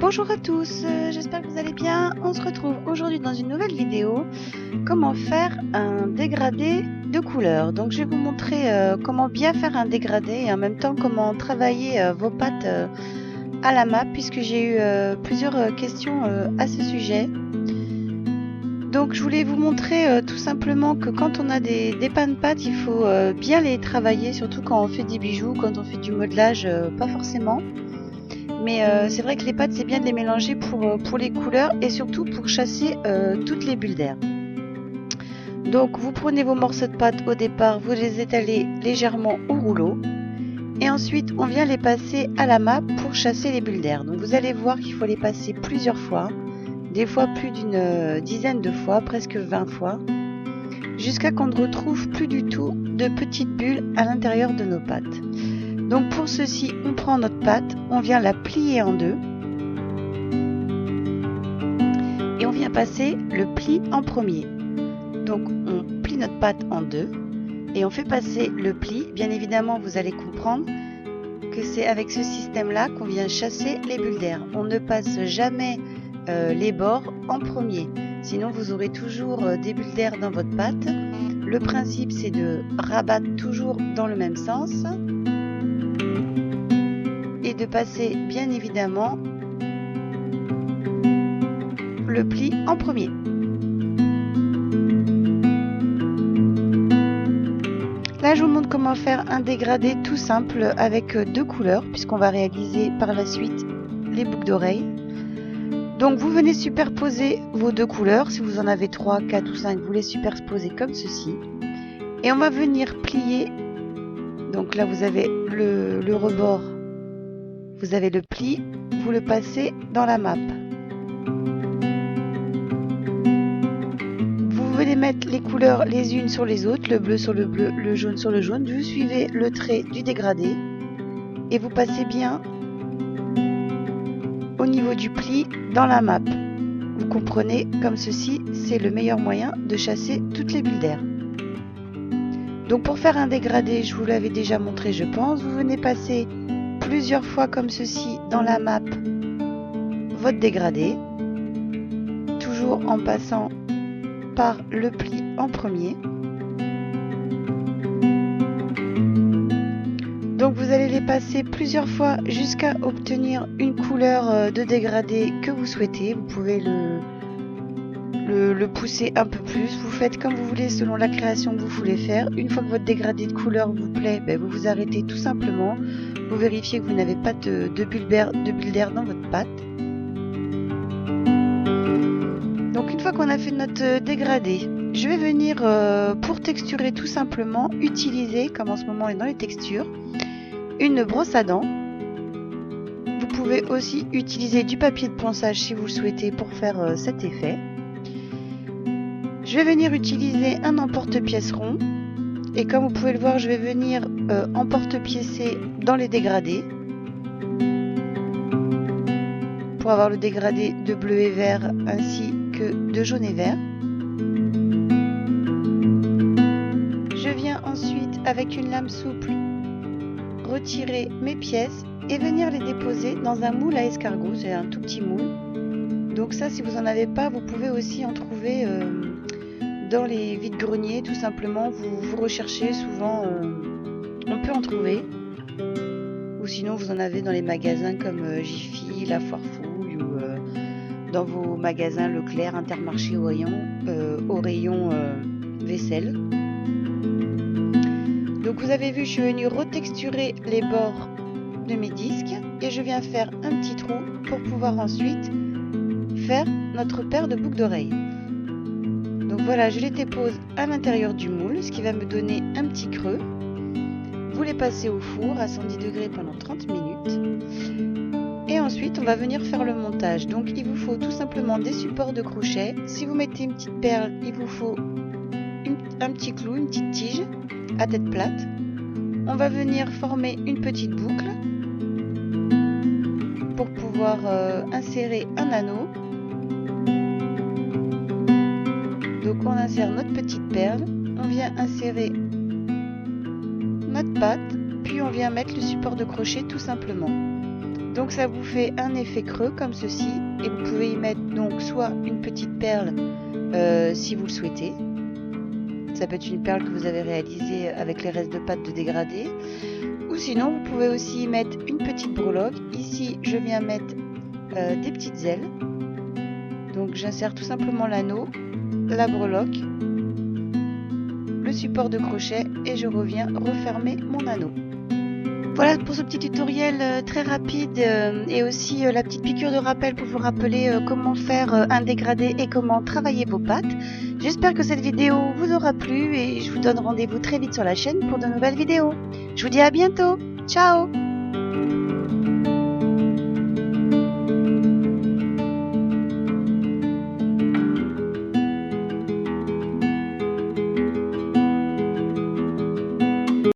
Bonjour à tous, j'espère que vous allez bien. On se retrouve aujourd'hui dans une nouvelle vidéo. Comment faire un dégradé de couleur. Donc je vais vous montrer comment bien faire un dégradé et en même temps comment travailler vos pattes à la map, puisque j'ai eu plusieurs questions à ce sujet. Donc je voulais vous montrer tout simplement que quand on a des pans de pattes, il faut bien les travailler, surtout quand on fait des bijoux, quand on fait du modelage, pas forcément. Mais c'est vrai que les pâtes, c'est bien de les mélanger pour les couleurs et surtout pour chasser toutes les bulles d'air. Donc vous prenez vos morceaux de pâte au départ, vous les étalez légèrement au rouleau. Et ensuite on vient les passer à la map pour chasser les bulles d'air. Donc vous allez voir qu'il faut les passer plusieurs fois. Des fois plus d'une dizaine de fois, presque 20 fois. Jusqu'à qu'on ne retrouve plus du tout de petites bulles à l'intérieur de nos pâtes. Donc pour ceci, on prend notre pâte, on vient la plier en deux et on vient passer le pli en premier. Donc on plie notre pâte en deux et on fait passer le pli. Bien évidemment, vous allez comprendre que c'est avec ce système-là qu'on vient chasser les bulles d'air. On ne passe jamais les bords en premier, sinon vous aurez toujours des bulles d'air dans votre pâte. Le principe, c'est de rabattre toujours dans le même sens. Et de passer bien évidemment le pli en premier. Là je vous montre comment faire un dégradé tout simple avec deux couleurs, puisqu'on va réaliser par la suite les boucles d'oreilles. Donc vous venez superposer vos deux couleurs, si vous en avez 3, 4 ou 5, vous les superposez comme ceci. Et on va venir plier, donc là vous avez le rebord. Vous avez le pli, vous le passez dans la map. Vous venez mettre les couleurs les unes sur les autres, le bleu sur le bleu, le jaune sur le jaune. Vous suivez le trait du dégradé et vous passez bien au niveau du pli dans la map. Vous comprenez, comme ceci, c'est le meilleur moyen de chasser toutes les bulles d'air. Donc pour faire un dégradé, je vous l'avais déjà montré je pense, vous venez passer plusieurs fois comme ceci dans la map votre dégradé, toujours en passant par le pli en premier. Donc vous allez les passer plusieurs fois jusqu'à obtenir une couleur de dégradé que vous souhaitez. Vous pouvez le pousser un peu plus, vous faites comme vous voulez selon la création que vous voulez faire. Une fois que votre dégradé de couleur vous plaît, vous vous arrêtez tout simplement. Vous vérifiez que vous n'avez pas de bulles d'air dans votre pâte. Donc une fois qu'on a fait notre dégradé, je vais venir pour texturer tout simplement utiliser, comme en ce moment on est dans les textures, une brosse à dents. Vous pouvez aussi utiliser du papier de ponçage si vous le souhaitez pour faire cet effet. Je vais venir utiliser un emporte-pièce rond. Et comme vous pouvez le voir, je vais venir emporte-piécer dans les dégradés pour avoir le dégradé de bleu et vert ainsi que de jaune et vert. Je viens ensuite avec une lame souple retirer mes pièces et venir les déposer dans un moule à escargot. C'est un tout petit moule. Donc ça, si vous n'en avez pas, vous pouvez aussi en trouver dans les vides-greniers, tout simplement. Vous recherchez, souvent on peut en trouver. Ou sinon vous en avez dans les magasins comme Jiffy, La Foire Fouille, ou dans vos magasins Leclerc, Intermarché au rayon vaisselle. Donc vous avez vu, je suis venue retexturer les bords de mes disques et je viens faire un petit trou pour pouvoir ensuite faire notre paire de boucles d'oreilles. Donc voilà, je les dépose à l'intérieur du moule, ce qui va me donner un petit creux. Vous les passez au four à 110 degrés pendant 30 minutes. Et ensuite, on va venir faire le montage. Donc il vous faut tout simplement des supports de crochet. Si vous mettez une petite perle, il vous faut un petit clou, une petite tige à tête plate. On va venir former une petite boucle pour pouvoir insérer un anneau. Donc on insère notre petite perle, on vient insérer notre pâte, puis on vient mettre le support de crochet tout simplement. Donc ça vous fait un effet creux comme ceci, et vous pouvez y mettre donc soit une petite perle si vous le souhaitez. Ça peut être une perle que vous avez réalisée avec les restes de pâte de dégradé. Ou sinon, vous pouvez aussi y mettre une petite breloque. Ici, je viens mettre des petites ailes. Donc j'insère tout simplement l'anneau, la breloque, le support de crochet et je reviens refermer mon anneau. Voilà pour ce petit tutoriel très rapide et aussi la petite piqûre de rappel pour vous rappeler comment faire un dégradé et comment travailler vos pâtes. J'espère que cette vidéo vous aura plu et je vous donne rendez-vous très vite sur la chaîne pour de nouvelles vidéos. Je vous dis à bientôt. Ciao!